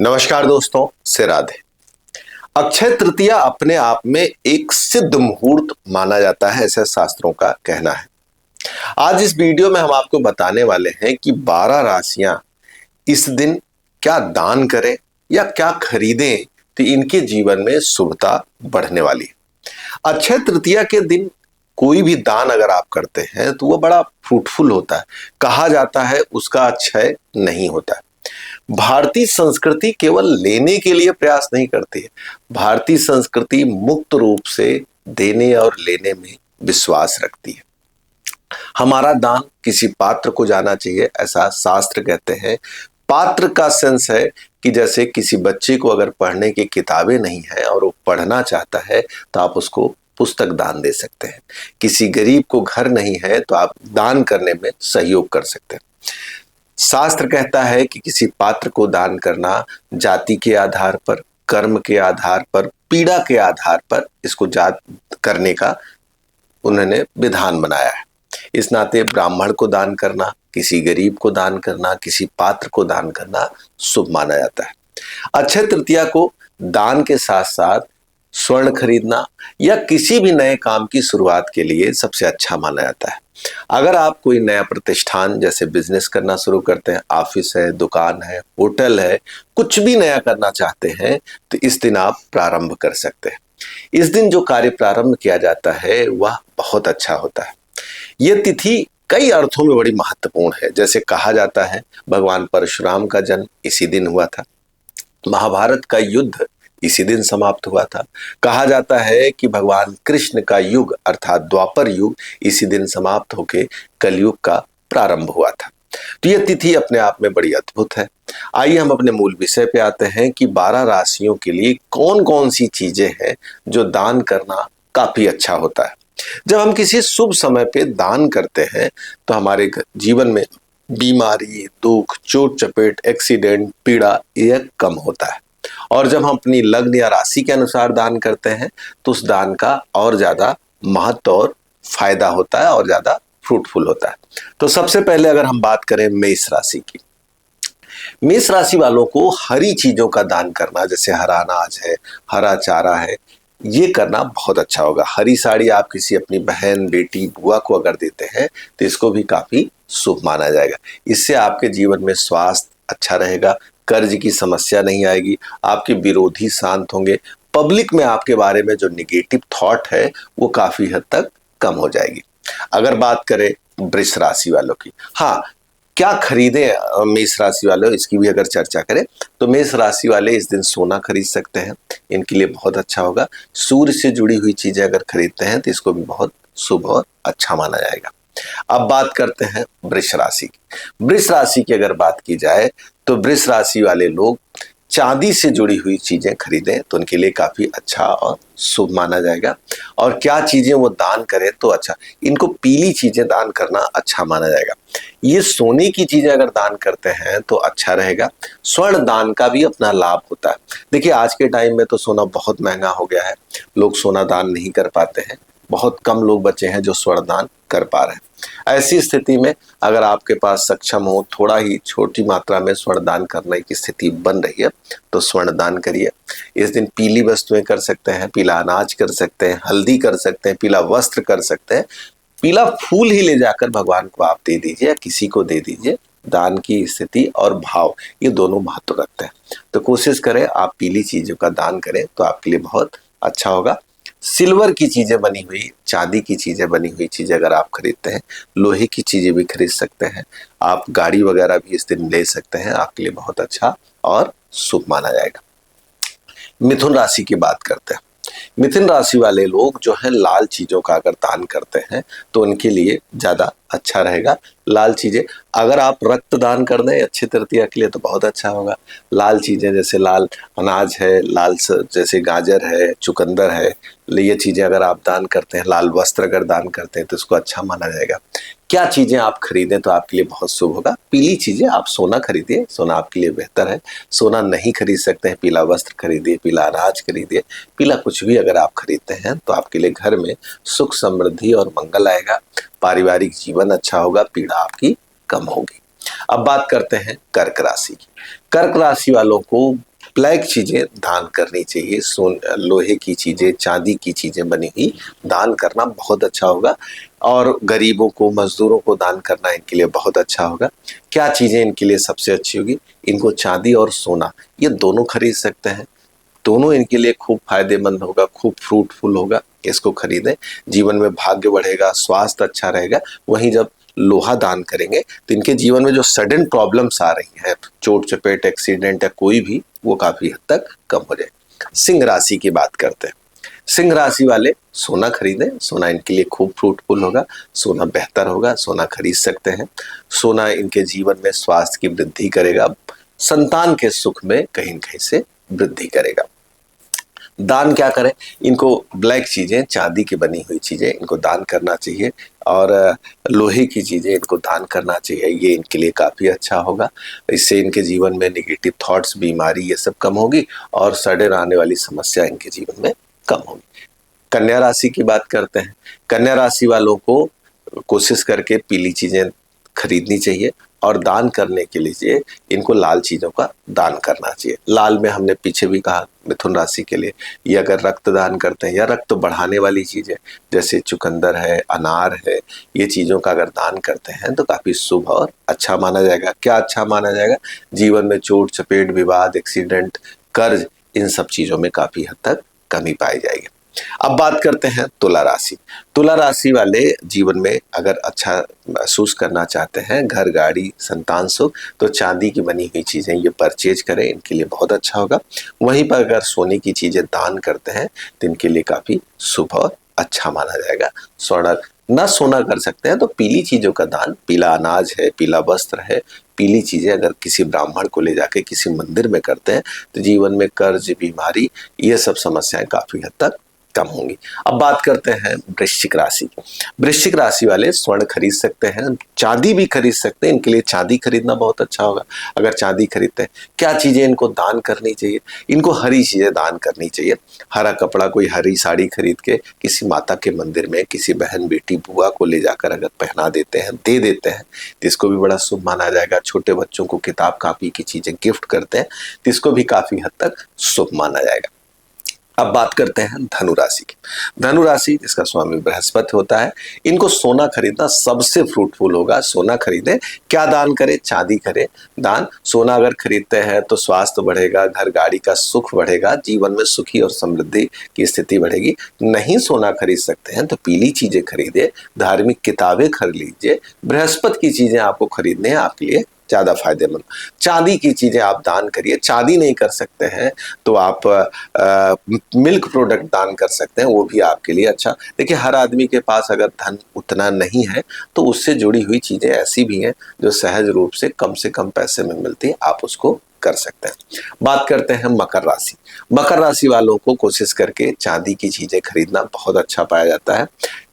नमस्कार दोस्तों, से राधे। अक्षय तृतीया अपने आप में एक सिद्ध मुहूर्त माना जाता है, ऐसा शास्त्रों का कहना है। आज इस वीडियो में हम आपको बताने वाले हैं कि 12 राशियां इस दिन क्या दान करें या क्या खरीदें तो इनके जीवन में शुभता बढ़ने वाली है। अक्षय तृतीया के दिन कोई भी दान अगर आप करते हैं तो वह बड़ा फ्रूटफुल होता है। कहा जाता है उसका अक्षय नहीं होता है। भारतीय संस्कृति केवल लेने के लिए प्रयास नहीं करती है। भारतीय संस्कृति मुक्त रूप से देने और लेने में विश्वास रखती है। हमारा दान किसी पात्र को जाना चाहिए, ऐसा शास्त्र कहते हैं। पात्र का सेंस है कि जैसे किसी बच्चे को अगर पढ़ने की किताबें नहीं है और वो पढ़ना चाहता है तो आप उसको पुस्तक दान दे सकते हैं। किसी गरीब को घर नहीं है तो आप दान करने में सहयोग कर सकते हैं। शास्त्र कहता है कि किसी पात्र को दान करना जाति के आधार पर, कर्म के आधार पर, पीड़ा के आधार पर इसको जात करने का उन्होंने विधान बनाया है। इस नाते ब्राह्मण को दान करना, किसी गरीब को दान करना, किसी पात्र को दान करना शुभ माना जाता है। अक्षय तृतीया को दान के साथ साथ स्वर्ण खरीदना या किसी भी नए काम की शुरुआत के लिए सबसे अच्छा माना जाता है। अगर आप कोई नया प्रतिष्ठान जैसे बिजनेस करना शुरू करते हैं, ऑफिस है, दुकान है, होटल है, कुछ भी नया करना चाहते हैं तो इस दिन आप प्रारंभ कर सकते हैं। इस दिन जो कार्य प्रारंभ किया जाता है वह बहुत अच्छा होता है। यह तिथि कई अर्थों में बड़ी महत्वपूर्ण है। जैसे कहा जाता है भगवान परशुराम का जन्म इसी दिन हुआ था, महाभारत का युद्ध इसी दिन समाप्त हुआ था। कहा जाता है कि भगवान कृष्ण का युग अर्थात द्वापर युग इसी दिन समाप्त होकर कलयुग का प्रारंभ हुआ था। तो यह तिथि अपने आप में बड़ी अद्भुत है। आइए हम अपने मूल विषय पे आते हैं कि 12 राशियों के लिए कौन कौन सी चीजें हैं जो दान करना काफी अच्छा होता है। जब हम किसी शुभ समय पे दान करते हैं तो हमारे जीवन में बीमारी, दुख, चोट चपेट, एक्सीडेंट, पीड़ा यह कम होता है। और जब हम अपनी लग्न या राशि के अनुसार दान करते हैं तो उस दान का और ज्यादा महत्व और फायदा होता है और ज्यादा फ्रूटफुल होता है। तो सबसे पहले अगर हम बात करें मेष राशि की, मेष राशि वालों को हरी चीजों का दान करना, जैसे हरा अनाज है, हरा चारा है, ये करना बहुत अच्छा होगा। हरी साड़ी आप किसी अपनी बहन, बेटी, बुआ को अगर देते हैं तो इसको भी काफी शुभ माना जाएगा। इससे आपके जीवन में स्वास्थ्य अच्छा रहेगा, कर्ज की समस्या नहीं आएगी, आपके विरोधी शांत होंगे, पब्लिक में आपके बारे में जो निगेटिव थॉट है वो काफी हद तक कम हो जाएगी। अगर बात करें वृष राशि वालों की, हाँ, क्या खरीदें मेष राशि वाले, इसकी भी अगर चर्चा करें तो मेष राशि वाले इस दिन सोना खरीद सकते हैं, इनके लिए बहुत अच्छा होगा। सूर्य से जुड़ी हुई चीजें अगर खरीदते हैं तो इसको भी बहुत शुभ और अच्छा माना जाएगा। अब बात करते हैं वृष राशि की। वृष राशि की अगर बात की जाए तो वृष राशि वाले लोग चांदी से जुड़ी हुई चीजें खरीदें तो उनके लिए काफी अच्छा और शुभ माना जाएगा। और क्या चीजें वो दान करें तो अच्छा, इनको पीली चीजें दान करना अच्छा माना जाएगा। ये सोने की चीजें अगर दान करते हैं तो अच्छा रहेगा। स्वर्ण दान का भी अपना लाभ होता है। देखिए आज के टाइम में तो सोना बहुत महंगा हो गया है, लोग सोना दान नहीं कर पाते हैं, बहुत कम लोग बचे हैं जो स्वर्ण दान कर पा रहे हैं। ऐसी स्थिति में अगर आपके पास सक्षम हो, थोड़ा ही छोटी मात्रा में स्वर्ण दान करने की स्थिति बन रही है तो स्वर्ण दान करिए। इस दिन पीली वस्तुएं कर सकते हैं, पीला अनाज कर सकते हैं, हल्दी कर सकते हैं, पीला वस्त्र कर सकते हैं, पीला फूल ही ले जाकर भगवान को आप दे दीजिए या किसी को दे दीजिए। दान की स्थिति और भाव ये दोनों महत्व रखते हैं। तो कोशिश करें आप पीली चीजों का दान करें तो आपके लिए बहुत अच्छा होगा। सिल्वर की चीजें बनी हुई, चांदी की चीजें बनी हुई चीजें अगर आप खरीदते हैं, लोहे की चीजें भी खरीद सकते हैं, आप गाड़ी वगैरह भी इस दिन ले सकते हैं, आपके लिए बहुत अच्छा और शुभ माना जाएगा। मिथुन राशि की बात करते हैं। मिथुन राशि वाले लोग जो है लाल चीजों का अगर दान करते हैं तो उनके लिए ज्यादा अच्छा रहेगा। लाल चीजें अगर आप रक्त दान कर दें अक्षय तृतीया के लिए तो बहुत अच्छा होगा। लाल चीजें जैसे लाल अनाज है, लाल जैसे गाजर है, चुकंदर है, ये चीजें अगर आप दान करते हैं, लाल वस्त्र अगर दान करते हैं तो इसको अच्छा माना जाएगा। क्या चीजें आप खरीदें तो आपके लिए बहुत शुभ होगा। पीली चीजें, आप सोना खरीदिए, सोना आपके लिए बेहतर है। सोना नहीं खरीद सकते हैं, पीला वस्त्र खरीदिए, पीला अनाज खरीदिए, पीला कुछ भी अगर आप खरीदते हैं तो आपके लिए घर में सुख, समृद्धि और मंगल आएगा। पारिवारिक जीवन अच्छा होगा, पीड़ा आपकी कम होगी। अब बात करते हैं कर्क राशि की। कर्क राशि वालों को ब्लैक चीजें दान करनी चाहिए। लोहे की चीजें, चांदी की चीजें बनी हुई दान करना बहुत अच्छा होगा। और गरीबों को, मजदूरों को दान करना इनके लिए बहुत अच्छा होगा। क्या चीजें इनके लिए सबसे अच्छी होगी? इनको चांदी और सोना ये दोनों खरीद सकते हैं। दोनों इनके लिए खूब फायदेमंद होगा, खूब फ्रूटफुल होगा। इसको खरीदें, जीवन में भाग्य बढ़ेगा, स्वास्थ्य अच्छा रहेगा। वहीं जब लोहा दान करेंगे तो इनके जीवन में जो सडन प्रॉब्लम्स आ रही हैं, चोट चपेट, एक्सीडेंट या कोई भी, वो काफी हद तक कम हो जाए। सिंह राशि की बात करते हैं। सिंह राशि वाले सोना खरीदें, सोना इनके लिए खूब फ्रूटफुल होगा, सोना बेहतर होगा, सोना खरीद सकते हैं। सोना इनके जीवन में स्वास्थ्य की वृद्धि करेगा, संतान के सुख में कहीं न कहीं से वृद्धि करेगा। दान क्या करें? इनको ब्लैक चीजें, चांदी की बनी हुई चीजें इनको दान करना चाहिए। और लोहे की चीजें इनको दान करना चाहिए, ये इनके लिए काफी अच्छा होगा। इससे इनके जीवन में नेगेटिव थॉट्स, बीमारी ये सब कम होगी और सडन आने वाली समस्या इनके जीवन में कम होगी। कन्या राशि की बात करते हैं। कन्या राशि वालों को कोशिश करके पीली चीजें खरीदनी चाहिए और दान करने के लिए इनको लाल चीजों का दान करना चाहिए। लाल में हमने पीछे भी कहा मिथुन राशि के लिए, ये अगर रक्त दान करते हैं या रक्त बढ़ाने वाली चीजें जैसे चुकंदर है, अनार है, ये चीजों का अगर दान करते हैं तो काफी शुभ और अच्छा माना जाएगा। क्या अच्छा माना जाएगा? जीवन में चोट चपेट, विवाद, एक्सीडेंट, कर्ज, इन सब चीजों में काफी हद तक कमी पाई जाएगी। अब बात करते हैं तुला राशि। तुला राशि वाले जीवन में अगर अच्छा महसूस करना चाहते हैं, घर, गाड़ी, संतान सुख, तो चांदी की बनी हुई चीजें ये परचेज करें, इनके लिए बहुत अच्छा होगा। वहीं पर अगर सोने की चीजें दान करते हैं तो इनके लिए काफी शुभ और अच्छा माना जाएगा। स्वर्ण न सोना कर सकते हैं तो पीली चीजों का दान, पीला अनाज है, पीला वस्त्र है, पीली चीजें अगर किसी ब्राह्मण को ले जाके किसी मंदिर में करते हैं तो जीवन में कर्ज, बीमारी, ये सब समस्याएं काफी हद तक कम होंगी। अब बात करते हैं वृश्चिक राशि। वृश्चिक राशि वाले स्वर्ण खरीद सकते हैं, चांदी भी खरीद सकते हैं। इनके लिए चांदी खरीदना बहुत अच्छा होगा। अगर चांदी खरीदते हैं, क्या चीजें इनको दान करनी चाहिए? इनको हरी चीजें दान करनी चाहिए। हरा कपड़ा, कोई हरी साड़ी खरीद के किसी माता के मंदिर में किसी बहन, बेटी, बुआ को ले जाकर अगर पहना देते हैं, दे देते हैं तो इसको भी बड़ा शुभ माना जाएगा। छोटे बच्चों को किताब कापी की चीजें गिफ्ट करते हैं तो इसको भी काफी हद तक शुभ माना जाएगा। अब बात करते हैं धनु राशि की। धनु राशि जिसका स्वामी बृहस्पति होता है, इनको सोना खरीदना सबसे फ्रूटफुल होगा। सोना खरीदें। क्या दान करें? चांदी करें दान। सोना अगर खरीदते हैं तो स्वास्थ्य बढ़ेगा, घर गाड़ी का सुख बढ़ेगा, जीवन में सुखी और समृद्धि की स्थिति बढ़ेगी। नहीं सोना खरीद सकते हैं तो पीली चीजें खरीदे, धार्मिक किताबें खरीद लीजिए। बृहस्पति की चीजें आपको खरीदने हैं, आपके लिए ज्यादा फायदेमंद। चांदी की चीजें आप दान करिए। चांदी नहीं कर सकते हैं तो आप मिल्क प्रोडक्ट दान कर सकते हैं, वो भी आपके लिए अच्छा। देखिए, हर आदमी के पास अगर धन उतना नहीं है तो उससे जुड़ी हुई चीजें ऐसी भी हैं जो सहज रूप से कम पैसे में मिलती है, आप उसको कर सकते हैं। बात करते हैं मकर राशि। मकर राशि वालों को कोशिश करके चांदी की चीजें खरीदना बहुत अच्छा पाया जाता है।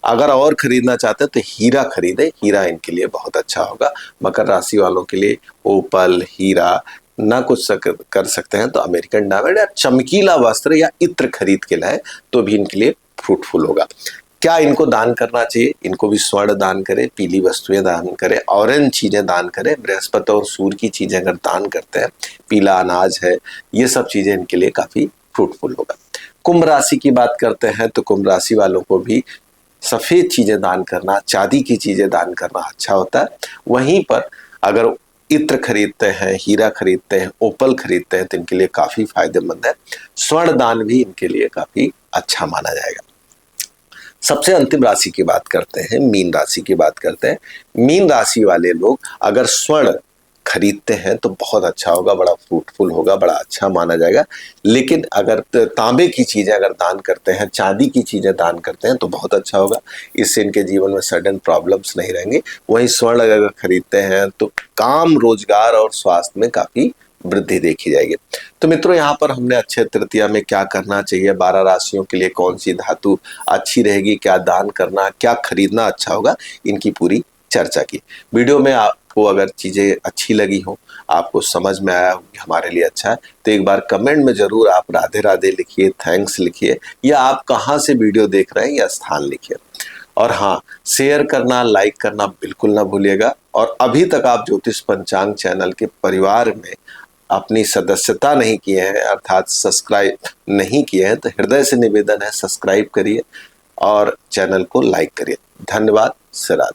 अगर और खरीदना चाहते हैं तो हीरा खरीदे, हीरा इनके लिए बहुत अच्छा होगा। मकर राशि वालों के लिए ओपल, हीरा ना कुछ कर सकते हैं तो अमेरिकन डायमंड या चमकीला वस्त्र या इत्र खरीद के लाए तो भी इनके लिए फ्रूटफुल होगा। क्या इनको दान करना चाहिए? इनको भी स्वर्ण दान करें, पीली वस्तुएं दान करें, ऑरेंज चीजें दान करें। बृहस्पति और सूर्य की चीजें अगर दान करते हैं, पीला अनाज है, ये सब चीजें इनके लिए काफी फ्रूटफुल होगा। कुंभ राशि की बात करते हैं तो कुंभ राशि वालों को भी सफेद चीजें दान करना, चांदी की चीजें दान करना अच्छा होता है। वहीं पर अगर इत्र खरीदते हैं, हीरा खरीदते हैं, ओपल खरीदते हैं तो इनके लिए काफी फायदेमंद है। स्वर्ण दान भी इनके लिए काफी अच्छा माना जाएगा। सबसे अंतिम राशि की बात करते हैं, मीन राशि की बात करते हैं। मीन राशि वाले लोग अगर स्वर्ण खरीदते हैं तो बहुत अच्छा होगा, बड़ा फ्रूटफुल होगा, बड़ा अच्छा माना जाएगा। लेकिन अगर तांबे की चीजें अगर दान करते हैं, चांदी की चीजें दान करते हैं तो बहुत अच्छा होगा। इससे इनके जीवन में सडन प्रॉब्लम्स नहीं रहेंगे। वहीं स्वर्ण अगर खरीदते हैं तो काम, रोजगार और स्वास्थ्य में काफी वृद्धि देखी जाएगी। तो मित्रों, यहाँ पर हमने अक्षय तृतीया में क्या करना चाहिए, 12 राशियों के लिए कौन सी धातु अच्छी रहेगी, क्या दान करना, क्या खरीदना अच्छा होगा, इनकी पूरी चर्चा की। वीडियो में आपको अगर चीजें अच्छी लगी हो, आपको समझ में आया हो कि हमारे लिए अच्छा है, तो एक बार कमेंट में जरूर आप राधे राधे लिखिए, थैंक्स लिखिए, या आप कहाँ से वीडियो देख रहे हैं या स्थान लिखिए। और हाँ, शेयर करना, लाइक करना बिल्कुल ना भूलिएगा। और अभी तक आप ज्योतिष पंचांग चैनल के परिवार में अपनी सदस्यता नहीं किए हैं, अर्थात सब्सक्राइब नहीं किए हैं, तो हृदय से निवेदन है सब्सक्राइब करिए और चैनल को लाइक करिए। धन्यवाद। राधे।